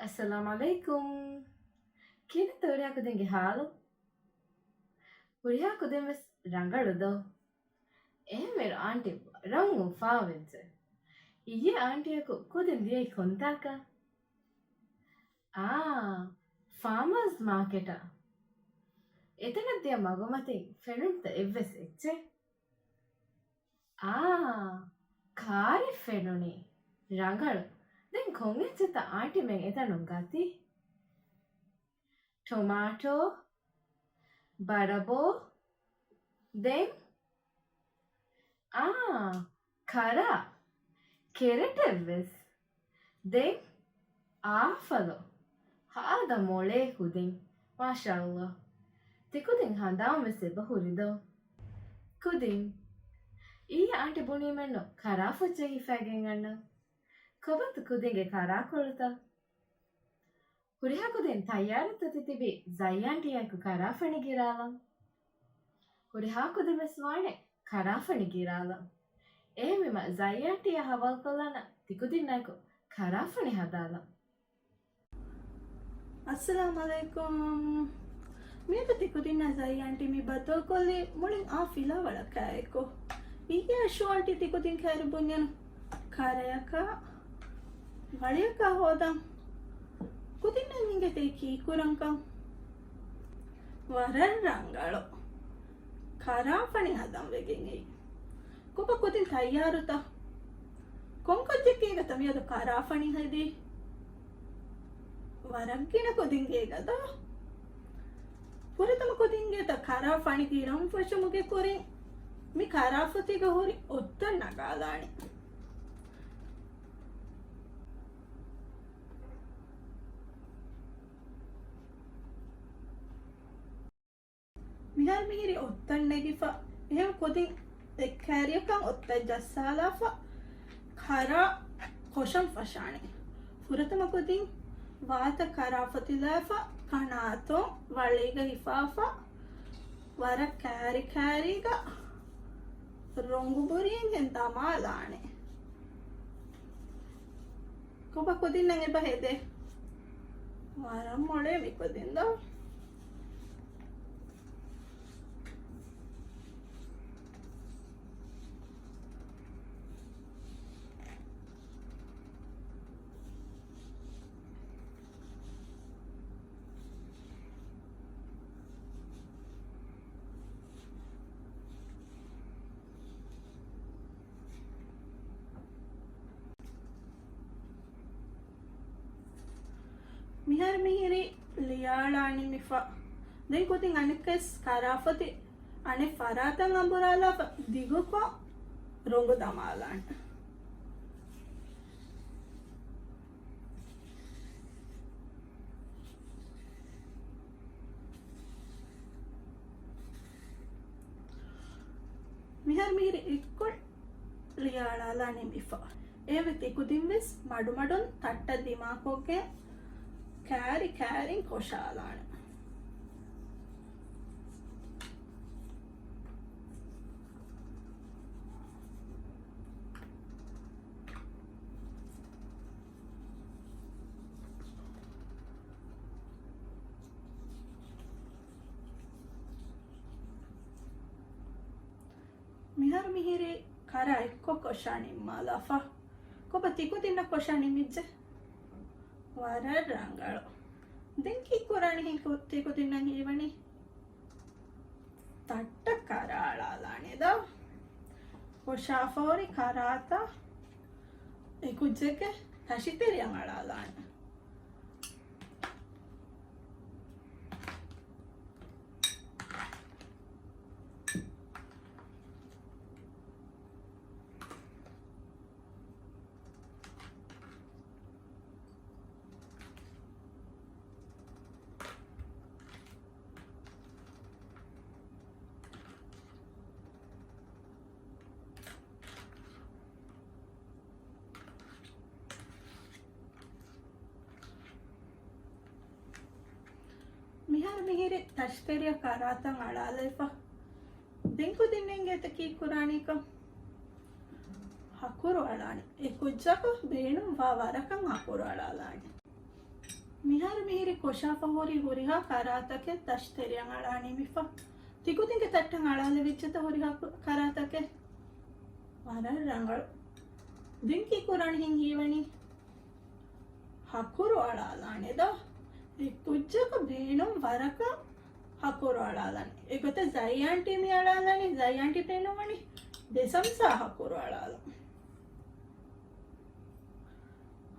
Assalamu alaikum. Kina tawriya kudenge halu? Uriha kudemes rangaludo. Ehmer auntie rangu favense. Iye auntie ku kudin diye kontaka. Ah, farmers market. Etana diya magumati fenunta evves etche. Ah, kari fenuni. Rangalu. Den kongecheta auntie men etanun gati. Tomato, barabo, then kara, carrot then afalo, hada mole kudin, mashallah. Tikudin handam vese bahurido. Kudin, ee auntie buni menno kara fuche hifagen anna. Kobat kudinge kara kolta. Huriha kudin tayyarata titibi zayantiyaku kara fanigiralam. Huriha kudimes karafani girala. Ehmima zayantiya hawal kolana tikudinnaku karafani hadala. Assalamu alaikum. Meka tikudinna zayanti mi bato kolli mulin fila wala kaeko. Iya shuanti tikudin kairu bunyan karayaka waliyaka hodam. Kudinna ninge teki kuranka waran rangalo. Karafani hadam vegenge. Kopa kudin tayyaruta. Konkajekega tamiyadu karafani hadi. Waraggina kodingegada. Puritama kodingeta karafani kiram fashumuge kori. Mi karafatiga hori otta nagalani. Mihar mihiri ottan negifa. Ehem kodin ekkariyakan otta jassalafa. Kara kosham fashani. Puritama kodin Vata karafatilafa kanato valiga hifafa vara kariga ronguburin hentama lane kopa kodin nange bahede vara mole mikodinda Mihar mihiri liyalani mifa. Den kodin anikes karafati ane faratan amburala diguko rongu damalan. Mihar mihiri ikkol liyalani mifa. Eveti kudin vis madumadun tatta dimakoke käärin koshalan. Mihar mihiri kara ekko koshani malafa. Kopa tikudinna koshani midje. Vara rangalo. Denki kurani hinkutti kudinna hivani. Tatta karalani da. Koshafori karata. Ekujjeke hashitiriyan alalani. Mihar mihiri tashkariya karatan alalefa. Denku dinnenge taki kuranika. Hakuru alani. Ekujjaka beenu va varakan hakuru alalani. ಮಿಹಾರು ಮಿಹಿರಿ ಕೊಶಾಫ ಹೊರಿ ಹುರಿಹಾ ಕರಾತಕ್ಕೆ ತಶ್ತೆರಿಯಂ ಅಳಾಣಿ ಮಿಫ ತಿಕುತಿಂಗೆ ತಟ್ಟಂ ಅಳಾಲೆ ವಿಚ್ಚತ ಹುರಿಹಾ ಕರಾತಕ್ಕೆ ವರ ರಂಗಳು ದಿಂಕಿ ಕುರಾಣಿ ಹಿಂಗ್ ಹೀವಣಿ ಹಕುರು ಅಳಾಲಾಣೆದ ಈ ಕುಜ್ಜಕ ಬೇಣುಂ ವರಕ ಹಕುರು ಅಳಾಲಾಣಿ ಏಗೊತ್ತೆ ಜೈಯಾಂಟಿ ಮಿ ಅಳಾಲಾಣಿ ಜೈಯಾಂಟಿ ಬೇಣುಮಣಿ දෙසම්සා හකුරු අලාල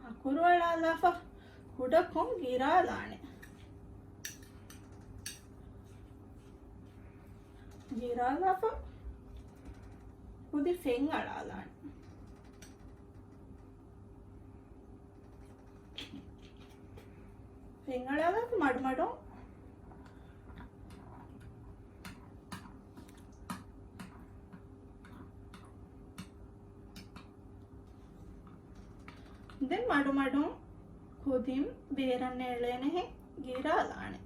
හකුරු අලාලාෆ හුඩකොන් ගිරාලානේ ගිරාලාෆ හුදි ෆෙන් අලාලානේ ෆෙන් අලාලාෆ මඩමඩෝ then madu madu kudim beeranne elene he giralane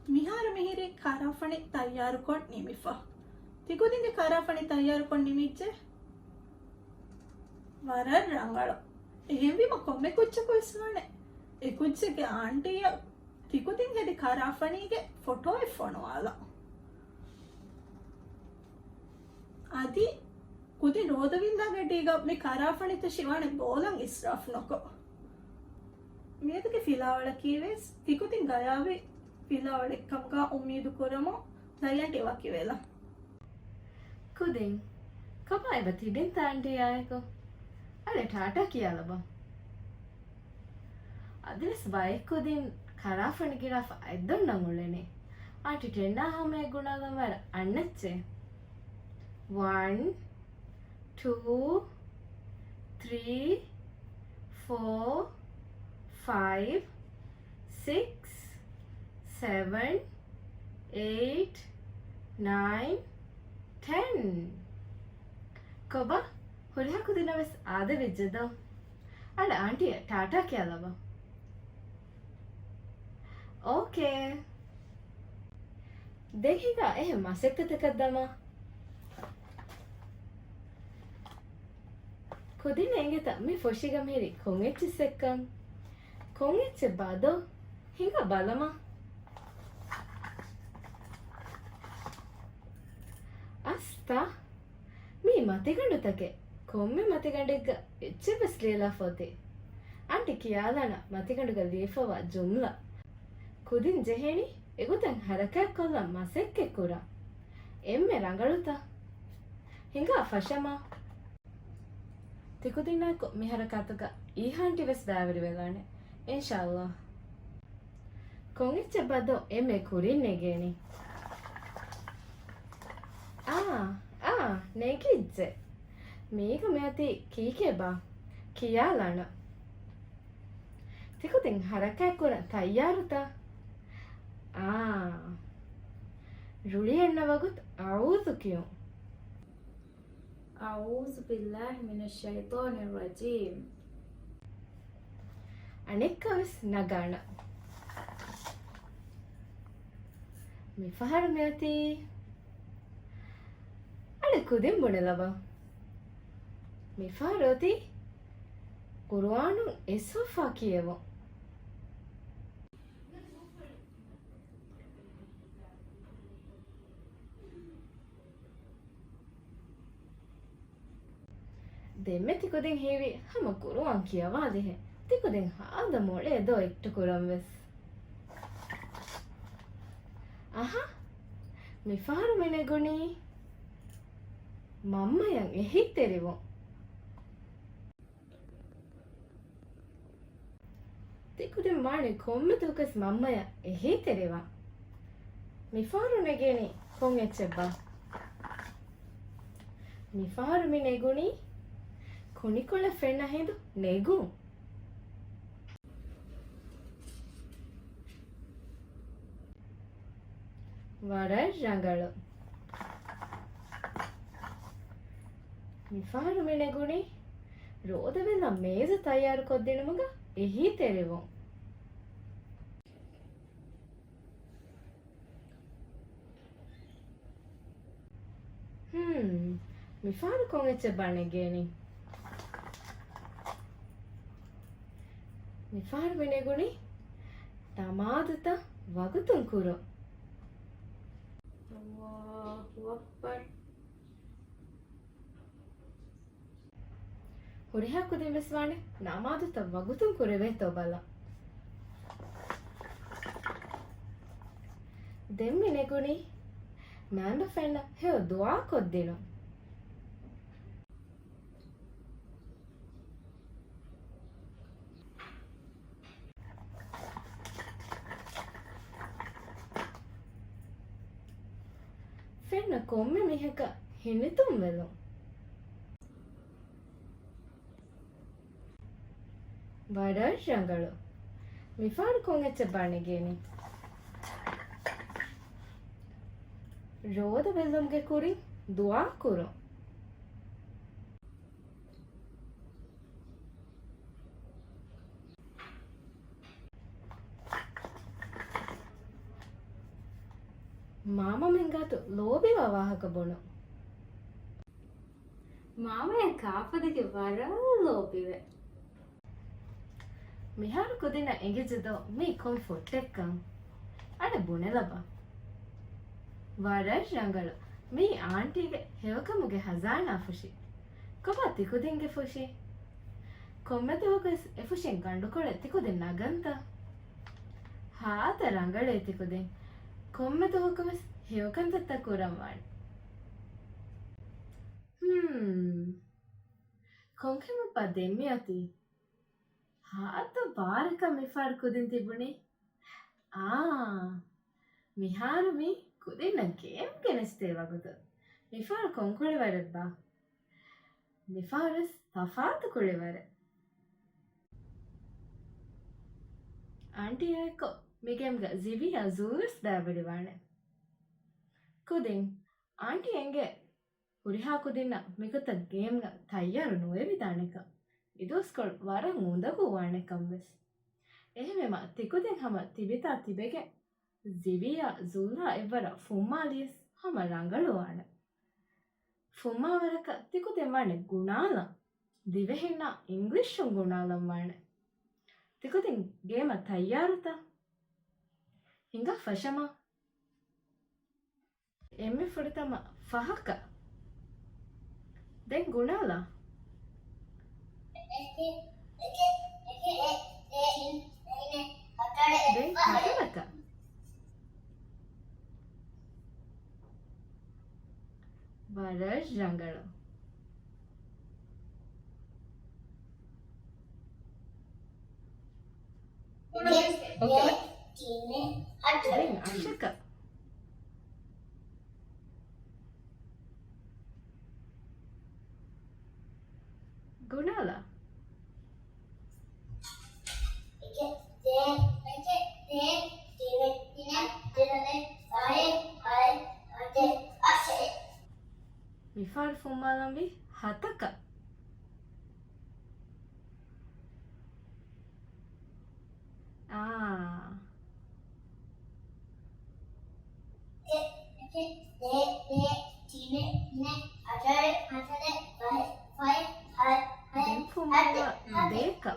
mihara mihiri karafani tayyaru kon nimifa tikudinge karafani tayyaru kon nimicche warar rangalo ehemvima komme kuchcha koisane e kuchchege auntiya tikudinge di karafanige photo e fonwala అది కుది రోదవిందా గడ్డిగా మీ కరాఫణిత శివాని బోలం ఇస్రాఫ్ నొకో మీదకి ఫిలావళ కీవేస్ తికుతిన్ గయావి ఫిలావళ ఎక్కమ్గా ఉమ్మీదు కురమో దయ్యంటి వాకివేల కుదిన్ cowboy బతిబిన్ తాంటి ఆయకో అరే Tata కియాలబ అదిలస్ bike కుదిన్ కరాఫణి గిరాఫ్ ఐద్దొన్నం ఉళ్ళేనే ఆటి టెండా హమే గుణాగం వర అన్నచ్చే 1 2 3 4 5 6 7 8 9 10 කොබ හොරිහකු දිනවස් ආද විජ්ජද අඩ ආන්ටිය ටාටා කියලබ ඕකේ දෙහිගා එහෙම මසෙක්කතකක් දමා කොදින එංගෙත මේ ෆොෂිගම හිරි කොංගෙච්චිස්සෙක්කම් කොංගෙච්චෙ බාදෝ හිඟ බලමා අස්තා මී මතිගඬුතಕೆ කොම්මೆ ಮತಿಗಂಡಿಗ ಎಚ್ಚೆ ಬಸ್ಲೇಲಾ ಫೋತೆ ಆಂಟಿ ಕಿಯಾಲನ ಮತಿಗಂಡುಗ ಲೀಫವ ಜುಮ್ಲಾ ಕುದಿನ್ ಜೆಹೇಣಿ ಎಗುತನ್ ಹರಕಕ್ ಕೊಲ್ಲ ಮಸೆಕ್ಕೆ ಕುರ ಎಮ್ಮೆ ರಂಗಳುತ ಹಿಂಗ ಫಶಮಾ ತಿಕುದಿನಾಕು ಮಿಹರಕಾತುಗ ಈ ಹಾಂಟಿ ವೆಸ್ ದಾವರಿ ವೆಲಾನೆ ಇನ್ಶಾಅಲ್ಲಾಹ್ ಕೊಂಗಿಚ್ಚೆ ಬದೋ ಎಮ್ಮೆ ಕುರಿನ್ನೆಗೇನಿ ನೆಗಿಜ್ಜೆ ಮೀಗ ಮೇತಿ ಕೀಕೆ ಬಾ ಕಿಯಾಲಣ ತಿಕುದಿನ್ ಹರಕಾಕ್ ಕುರ ತಯ್ಯಾರುತ ರುಳಿ ಎಣ್ಣವಗುತ್ ಔದು ಕಿಯು أعوذ بالله من الشيطان الرجيم අනෙක්කවස් නගාන මිෆහර මෙති අඩ කුදින් බොනෙලබ මිෆාරෝති කුර්ආනු එසෝෆා කියවෝ දෙම්මෙ තිකුදින් හේවි හම කුරුවන් කියවා දෙහෙ තිකුදින් හාද මොලේ දෝ එක්ට කුරම් වෙස් අහා මිෆාරු මෙනෙගුණි මම්මයන් එහි තෙරිවෝ තිකුදින් මානි කොම්මෙ තුකස් මම්මය එහි තෙරිවා මිෆාරු නෙගේනි කොන් එච්චෙබ්බා මිෆාරු මෙනෙගුණි කොනිකොල ෆෙන්න හිඳු නෙගු වර ರಂಗಳು මිෆාරු මෙනෙගුණි ರೋದವೆಲ್ಲ ಮೇಜ ತಯಾರು ಕೊದ್ದಿನ ಮಗ ಎಹಿ ತೆರೆವೋ මිෆාරු කොන් එච්ච බණෙගේනි Mifar mineguni tamaduta wagutun kuro. Allahu Akbar. Huriha kudin meswane namaduta wagutun kureve tobala. Den mineguni manda fenna heo dua koddino. Fenna komme miheka hinitum velo. Vadarshangalu. Mifar kongecha banigeni. Roadha Lesson kuri dua kuro. Mama mengatu lobi wawahaka bono. මාමය කාපදක වරලෝපිවේ. Miharu kudina engejido mi comfort tekkan. Ada bunelaba. Vadarshangalu. Mi auntie ge hevakamuge hazana fushi. Koba tikudinge fushi. Kommetu hokas efushin gandukole tikudin naganta. Haata rangale tikudin. Kommetu hokas hevakanta kuramwan. Konkema pa demmiyati. Haata baraka mifar kudin tibuni. Miharu mi kudina game geneste wagudu. Mifar konkuli varedba. Mifarus tafatu kuli vare. Auntie eko migemga ziviya zulus dabadiwane. Kudin auntie enge huriha kudina mikuta game ga tayyaru nuevidaneka. Iduskol warang undagu wanekam ves. Ehmema tikudin hama tibita tibege ziviya zula evara fummalis hama rangaluwana. Fumma waraka tikudin wane gunala. Divehinna Englishun gunalam wane. Tikudin game tayyaruta. Hinga fashama. Emme fuditama fahaka. Den gunala. Den hatalaka. Vadarshangalu. Okay. Den ashaka. Gunala. Mifar fumalambi hataka. Den fumala deka.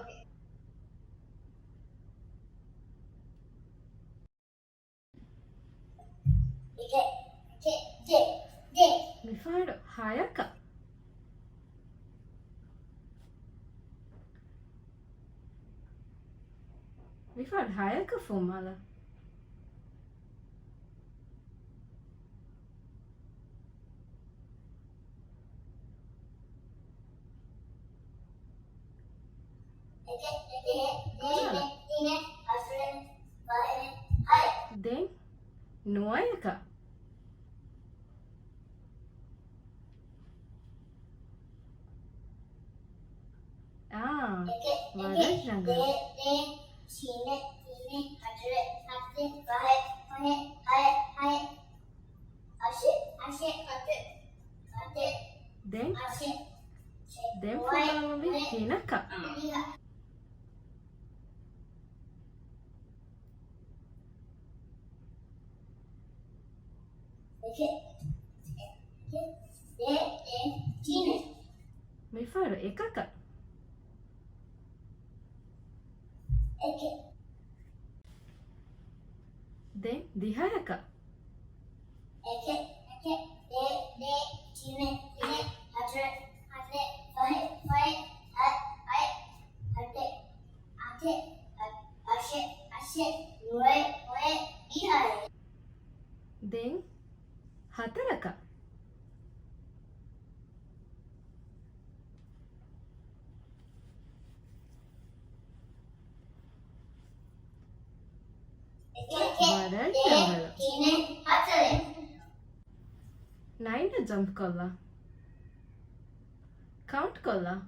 Mifar hayaka. Mifar hayaka fumala. Den nuayaka. Vadarshangalu. Den fumalambi hinaka. Mifar ekaka. දැන් 10ක. දැන් 4ක. වරල් රංගල. 9 jump කළා. Count කළා.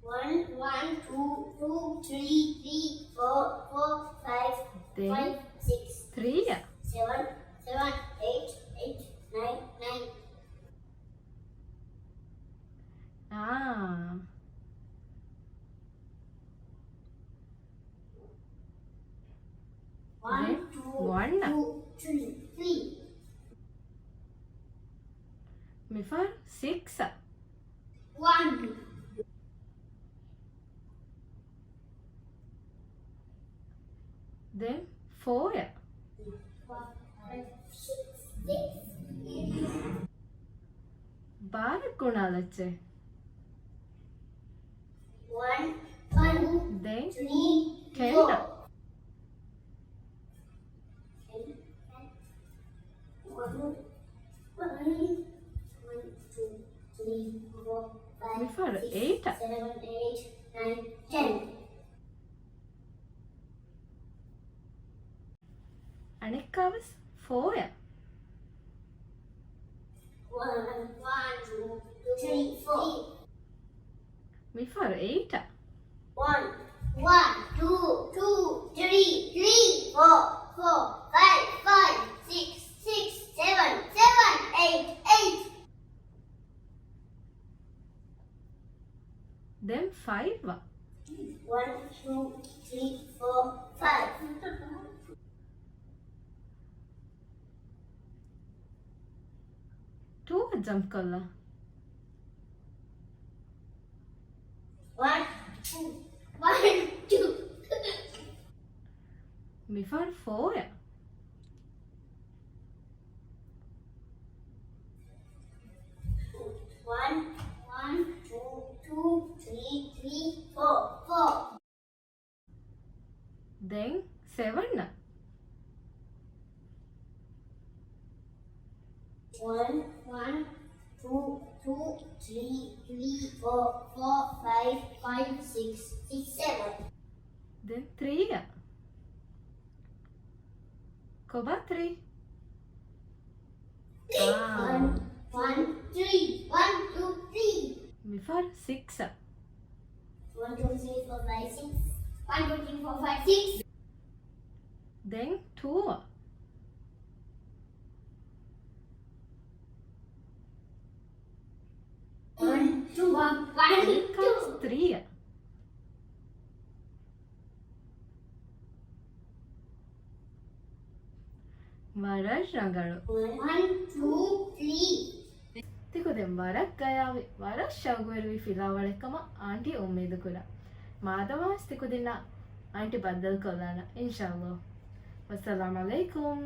1, 1, 2, 2, 3, 4, 4, 5, Then 5, 6, 3ය. 7, 7, 8, 8, 9, 9. Ah. One, Then two, 1. 2, 3, 3. Me for 6. 1, Then 4ය. 5, 6, 6. බාරක් ගුණාලච්චේ. 1, 1, Then 3, 10. 4. 1, 1, 2, 3, 4, 5, Me for 6, 8. 7, 8, 9, 10. අනෙක් කවස් 4ය. 1, 2, 3, 4. Me for 8. 1, 1, 2, 2, 3, 3, 4, 4, 5, 5, 6, 6, 7, 7, 8, 8. Then 5. 1, 2, 3, 4, 5. Two jump කළා. 1, 2, 1, 2. Me for 4ය. 1, 1, 2, 2, 3, 3, 4, 4. Then 7. 1, 1, 2, 2, 3, 3, 4, 4, 5, 5, 6, 6, 7. Then 3ය. කොබා 3. 1, 1, 3, 1, 2, 3. Me for 6. 1, 2, 3, 4, 5, 6. 1, 2, 3, 4, 5, 6. Then 2. 1, 2, 1, 1, 2. 3ය. වරල් රංගලු. 1, 2, 3. තිකුදෙන් වරක් ගයාවේ වරක් ශවගුවරවි ෆිලාවලෙක්කම aunty උම්මේද කුලා. මාදවාස් තිකුදින්න aunty බද්දල් කොල්ලාන ඉන්ශාල්ලාහ්. වස්සලාමු අලයිකුම්.